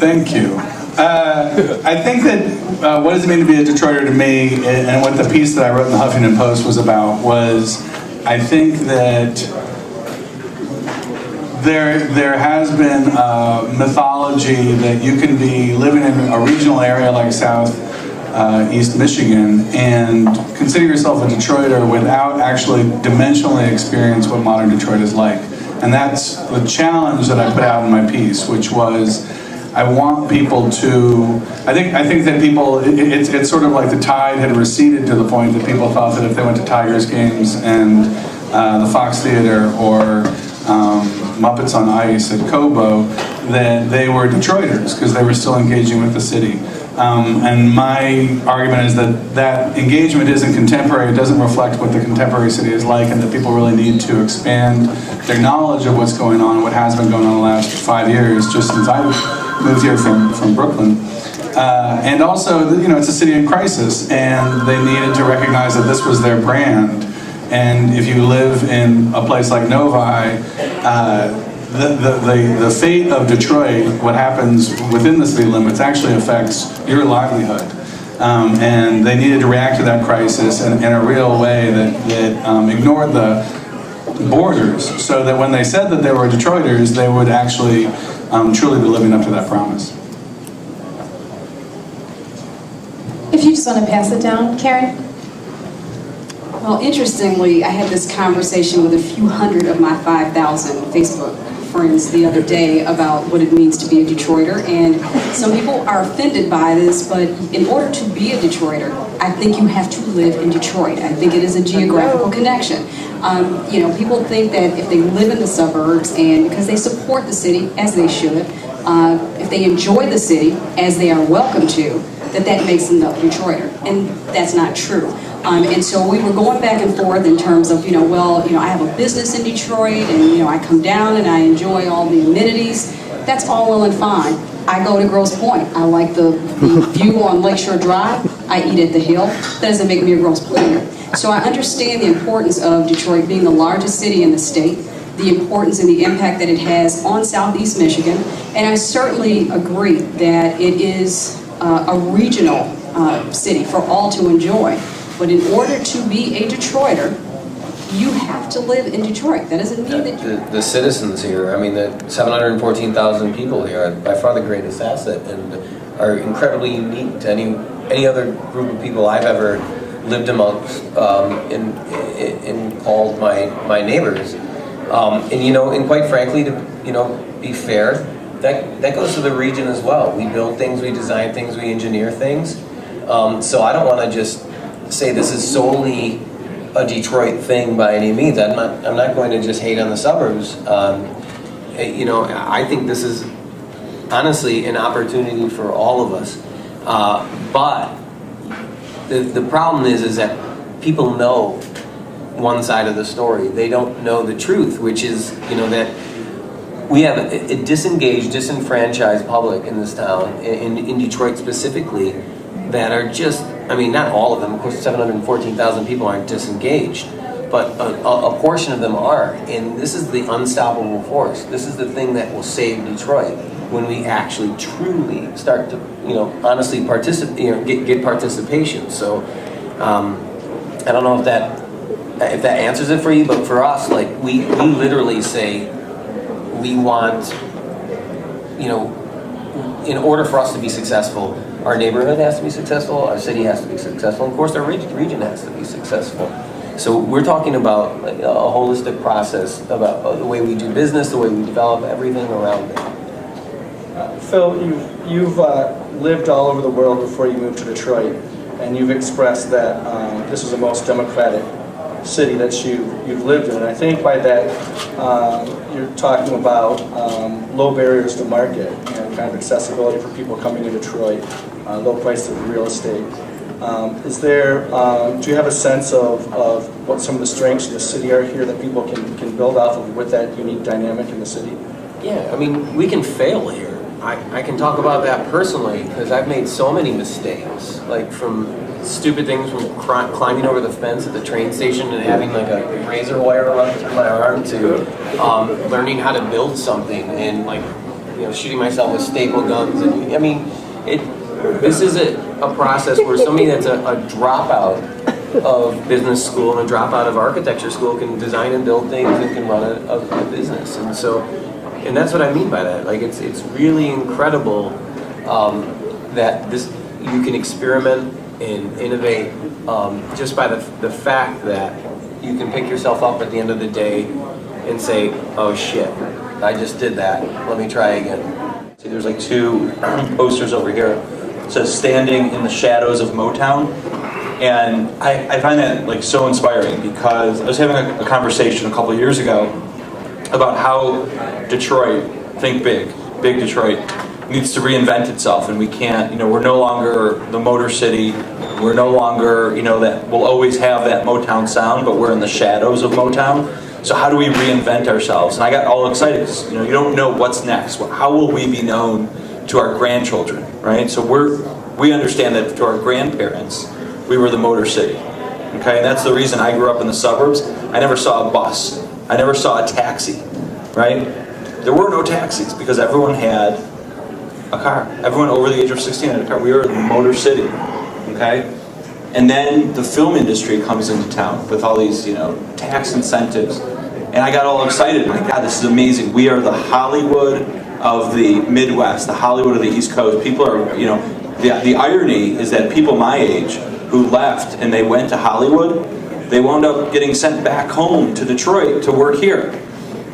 Thank you. I think that what does it mean to be a Detroiter to me, and what the piece that I wrote in the Huffington Post was about, was I think that there has been a mythology that you can be living in a regional area like East Michigan and consider yourself a Detroiter without actually dimensionally experience what modern Detroit is like. And that's the challenge that I put out in my piece, which was I want people to, I think that people, it's sort of like the tide had receded to the point that people thought that if they went to Tigers games and the Fox Theater or Muppets on Ice at Cobo, that they were Detroiters because they were still engaging with the city. And my argument is that engagement isn't contemporary, it doesn't reflect what the contemporary city is like, and that people really need to expand their knowledge of what's going on, what has been going on the last 5 years, just since I moved here from Brooklyn. And also, it's a city in crisis, and they needed to recognize that this was their brand. And if you live in a place like Novi, the fate of Detroit, what happens within the city limits, actually affects your livelihood. And they needed to react to that crisis in a real way that ignored the borders, so that when they said that they were Detroiters, they would actually truly be living up to that promise. If you just want to pass it down, Karen. Well, interestingly, I had this conversation with a few hundred of my 5,000 Facebook friends the other day about what it means to be a Detroiter, and some people are offended by this, but in order to be a Detroiter, I think you have to live in Detroit. I think it is a geographical connection. People think that if they live in the suburbs, and because they support the city, as they should, if they enjoy the city, as they are welcome to, that makes them a Detroiter, and that's not true. And so we were going back and forth in terms of, I have a business in Detroit, and, I come down and I enjoy all the amenities. That's all well and fine. I go to Grosse Pointe. I like the view on Lakeshore Drive. I eat at the Hill. That doesn't make me a Grosse Pointer. So I understand the importance of Detroit being the largest city in the state, the importance and the impact that it has on Southeast Michigan, and I certainly agree that it is a regional city for all to enjoy. But in order to be a Detroiter, you have to live in Detroit. That doesn't mean that the citizens here, the 714,000 people here are by far the greatest asset and are incredibly unique to any other group of people I've ever lived amongst and called my neighbors. And quite frankly, to be fair, that goes to the region as well. We build things, we design things, we engineer things. So I don't want to just say this is solely a Detroit thing by any means. I'm not going to just hate on the suburbs. I think this is honestly an opportunity for all of us. But the problem is that people know one side of the story. They don't know the truth, which is that we have a disengaged, disenfranchised public in this town, in Detroit specifically, that are just, not all of them, of course 714,000 people aren't disengaged, but a portion of them are, and this is the unstoppable force. This is the thing that will save Detroit when we actually truly start to, honestly participate, get participation. So, I don't know if that answers it for you, but for us, we literally say, we want, in order for us to be successful, our neighborhood has to be successful, our city has to be successful, and of course our region has to be successful. So we're talking about a holistic process about the way we do business, the way we develop everything around it. Phil, you've lived all over the world before you moved to Detroit, and you've expressed that this is the most democratic city that you've lived in. And I think by that you're talking about low barriers to market and kind of accessibility for people coming to Detroit, low price of real estate. Do you have a sense of what some of the strengths of the city are here that people can build off of with that unique dynamic in the city? Yeah, we can fail here. I can talk about that personally because I've made so many mistakes, from stupid things from climbing over the fence at the train station and having a razor wire run through my arm to learning how to build something and shooting myself with staple guns. And I mean, this is a process where somebody that's a dropout of business school and a dropout of architecture school can design and build things and can run a business. And that's what I mean by that. Like it's really incredible that you can experiment and innovate just by the fact that you can pick yourself up at the end of the day and say, oh shit, I just did that, let me try again. See, there's like 2 posters over here. It says "Standing in the Shadows of Motown," and I find that like so inspiring because I was having a conversation a couple of years ago about how Detroit, think big Detroit, needs to reinvent itself, and we can't, we're no longer the Motor City, we're no longer, that we'll always have that Motown sound, but we're in the shadows of Motown. So how do we reinvent ourselves? And I got all excited because, you don't know what's next. How will we be known to our grandchildren, right? So we understand that to our grandparents, we were the Motor City, okay? And that's the reason I grew up in the suburbs. I never saw a bus. I never saw a taxi, right? There were no taxis because everyone had a car. Everyone over the age of 16 had a car. We were the Motor City, okay? And then the film industry comes into town with all these, tax incentives. And I got all excited. My God, this is amazing. We are the Hollywood of the Midwest, the Hollywood of the East Coast. People are, the irony is that people my age who left and they went to Hollywood, they wound up getting sent back home to Detroit to work here.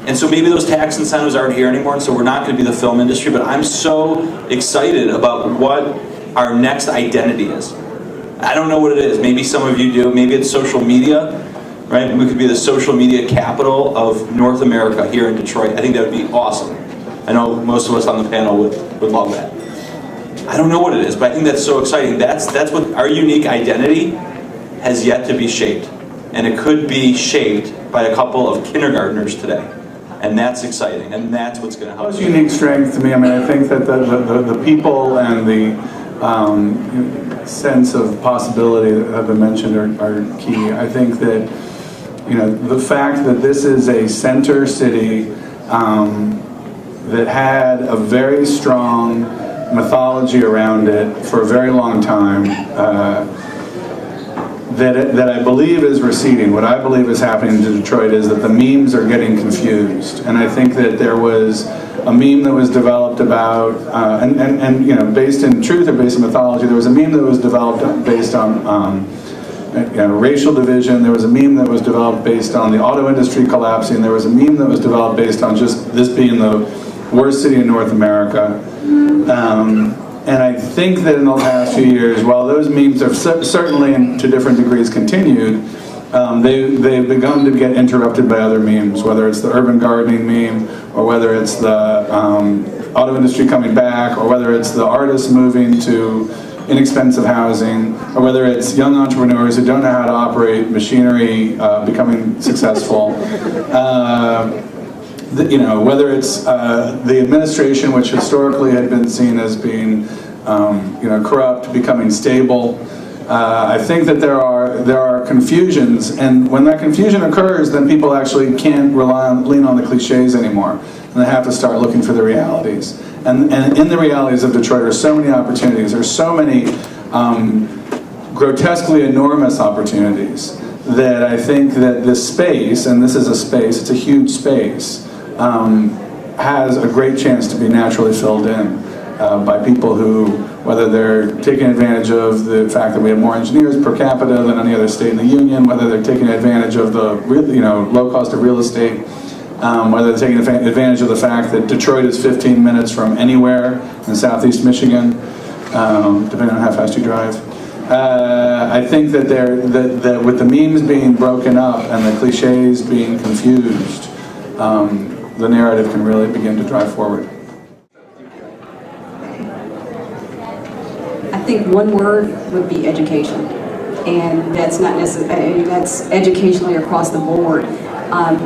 And so maybe those tax incentives aren't here anymore, and so we're not going to be the film industry, but I'm so excited about what our next identity is. I don't know what it is. Maybe some of you do. Maybe it's social media, right? We could be the social media capital of North America here in Detroit. I think that would be awesome. I know most of us on the panel would love that. I don't know what it is, but I think that's so exciting. That's what our unique identity has yet to be shaped. And it could be shaped by a couple of kindergartners today. And that's exciting, and that's what's going to help. Most unique strength to me, I think that the people and the sense of possibility that have been mentioned are key. I think that, the fact that this is a center city that had a very strong mythology around it for a very long time, that I believe is receding. What I believe is happening to Detroit is that the memes are getting confused. And I think that there was a meme that was developed about, based in truth or based in mythology, there was a meme that was developed based on racial division. There was a meme that was developed based on the auto industry collapsing. There was a meme that was developed based on just this being the worst city in North America. And I think that in the past few years, while those memes have certainly to different degrees continued, they've begun to get interrupted by other memes, whether it's the urban gardening meme, or whether it's the auto industry coming back, or whether it's the artists moving to inexpensive housing, or whether it's young entrepreneurs who don't know how to operate machinery becoming successful. Whether it's the administration, which historically had been seen as being, corrupt, becoming stable. I think that there are confusions, and when that confusion occurs, then people actually can't lean on the cliches anymore, and they have to start looking for the realities. And in the realities of Detroit are so many opportunities. There's so many grotesquely enormous opportunities that I think that this space, and this is a space, it's a huge space, has a great chance to be naturally filled in by people who, whether they're taking advantage of the fact that we have more engineers per capita than any other state in the union, whether they're taking advantage of the low cost of real estate, whether they're taking advantage of the fact that Detroit is 15 minutes from anywhere in southeast Michigan, depending on how fast you drive. I think that that with the memes being broken up and the cliches being confused, the narrative can really begin to drive forward. I think one word would be education, and that's not necessarily, that's educationally across the board. I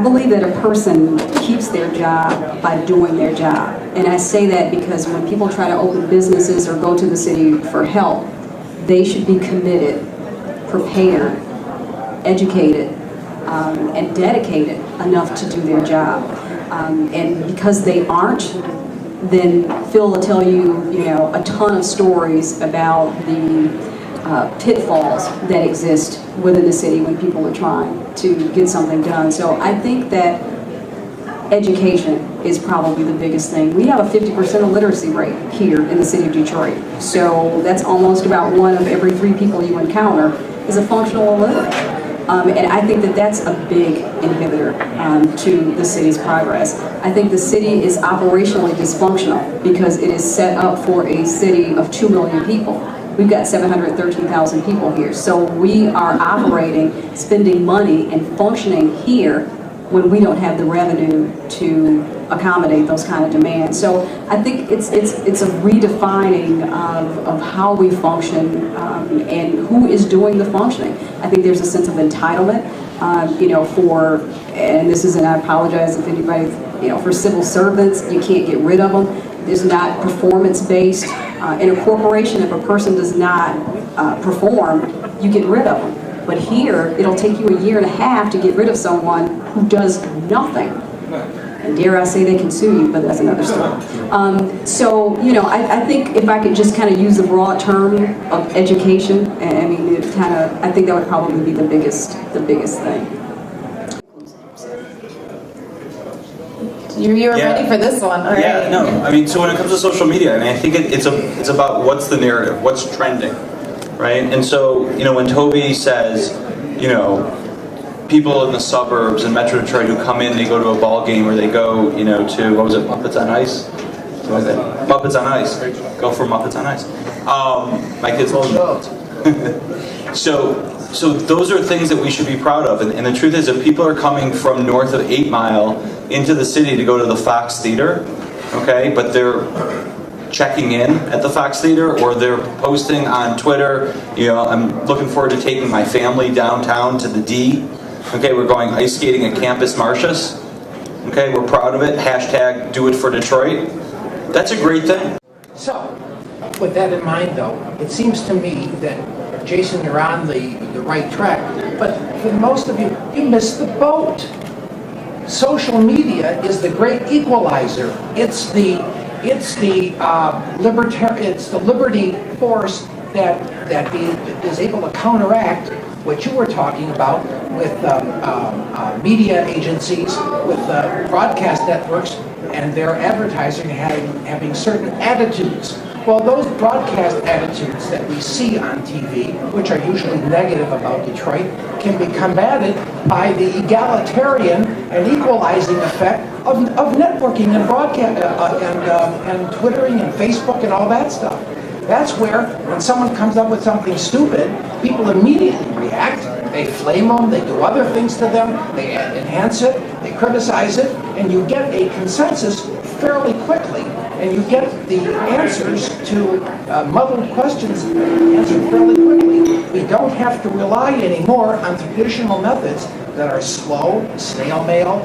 believe that a person keeps their job by doing their job, and I say that because when people try to open businesses or go to the city for help, they should be committed, prepared, educated, and dedicated enough to do their job. And because they aren't, then Phil will tell you, a ton of stories about the pitfalls that exist within the city when people are trying to get something done. So I think that education is probably the biggest thing. We have a 50% illiteracy rate here in the city of Detroit. So that's almost about 1 of every 3 people you encounter is a functional illiterate. And I think that that's a big inhibitor to the city's progress. I think the city is operationally dysfunctional because it is set up for a city of 2 million people. We've got 713,000 people here. So we are operating, spending money, and functioning here when we don't have the revenue to accommodate those kind of demands. So I think it's a redefining of how we function and who is doing the functioning. I think there's a sense of entitlement, and this isn't, I apologize if anybody, for civil servants, you can't get rid of them. It's not performance-based. In a corporation, if a person does not perform, you get rid of them. But here, it'll take you 1.5 years to get rid of someone who does nothing. And dare I say they can sue you, but that's another story. I think if I could just kind of use the broad term of education, I think that would probably be the biggest thing. You were ready for this one. All right. Yeah, no. So when it comes to social media, I think it's about what's the narrative, what's trending, right? And so, when Toby says, people in the suburbs and Metro Detroit who come in, they go to a ball game or they go, to, what was it, Muppets on Ice? What was it? Muppets on Ice. Go for Muppets on Ice. My kids love it. So those are things that we should be proud of. And the truth is, if people are coming from north of 8 Mile into the city to go to the Fox Theater, okay, but they're checking in at the Fox Theater or they're posting on Twitter, I'm looking forward to taking my family downtown to the D. Okay, we're going ice skating at Campus Martius. Okay, we're proud of it. # do it for Detroit. That's a great thing. So, with that in mind though, it seems to me that, Jason, you're on the right track, but for most of you, you missed the boat. Social media is the great equalizer. It's the liberty force that is able to counteract what you were talking about with media agencies, with broadcast networks, and their advertising having certain attitudes. Well, those broadcast attitudes that we see on TV, which are usually negative about Detroit, can be combated by the egalitarian and equalizing effect of networking and broadcast and Twittering and Facebook and all that stuff. That's where, when someone comes up with something stupid, people immediately react. They flame them, they do other things to them, they enhance it, they criticize it, and you get a consensus fairly quickly, and you get the answers to muddled questions answered fairly quickly. We don't have to rely anymore on traditional methods that are slow, snail mail,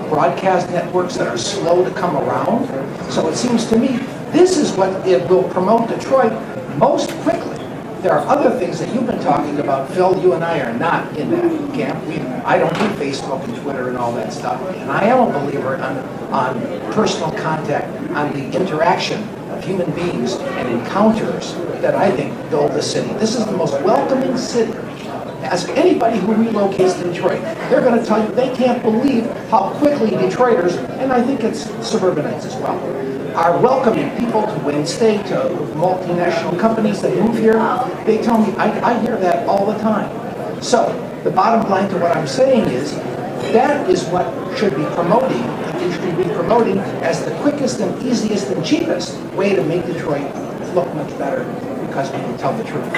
broadcast networks that are slow to come around. So it seems to me this is what it will promote Detroit most quickly. There are other things that you've been talking about, Phil. You and I are not in that camp. I don't do Facebook and Twitter and all that stuff. And I am a believer on personal contact, on the interaction of human beings and encounters that I think build the city. This is the most welcoming city. Ask anybody who relocates to Detroit. They're going to tell you they can't believe how quickly Detroiters, and I think it's suburbanites as well, are welcoming people to Wayne State, to multinational companies that move here. They tell me, I hear that all the time. So the bottom line to what I'm saying is, that is what should be promoting, as the quickest and easiest and cheapest way to make Detroit look much better, because people tell the truth.